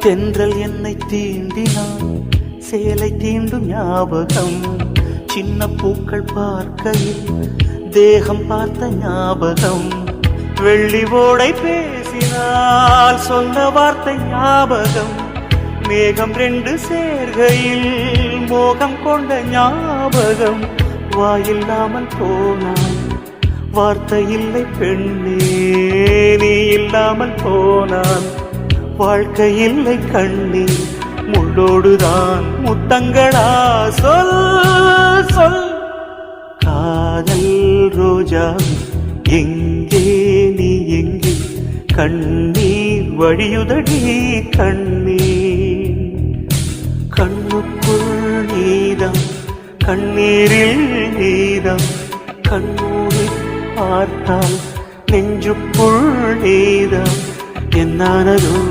தென்றல் என்னை தீண்டினான், சேலை தீண்டும் ஞாபகம். சின்ன பூக்கள் பார்க்கையில் தேகம் பார்த்த ஞாபகம். வெள்ளி ஓடை பேசினால் சொன்ன வார்த்தை ஞாபகம். மேகம் ரெண்டு சேர்கையில் மோகம் கொண்ட ஞாபகம். வாயில்லாமல் போனான், வார்த்தை இல்லை பெண்ணே, நீ இல்லாமல் போனான். வாழ்க்கை இல்லை கண்ணே, முள்ளோடுதான் முத்தங்களா? சொல் சொல். காதல் ரோஜா எங்கே, நீ எங்கே? கண்ணீர் வழியுதடி கண்ணீர். கண்ணுக்குள் நீதான், கண்ணீரில் நீதான். கண்ணூரை பார்த்தால் நெஞ்சுக்குள் நீதான். என்னானதோ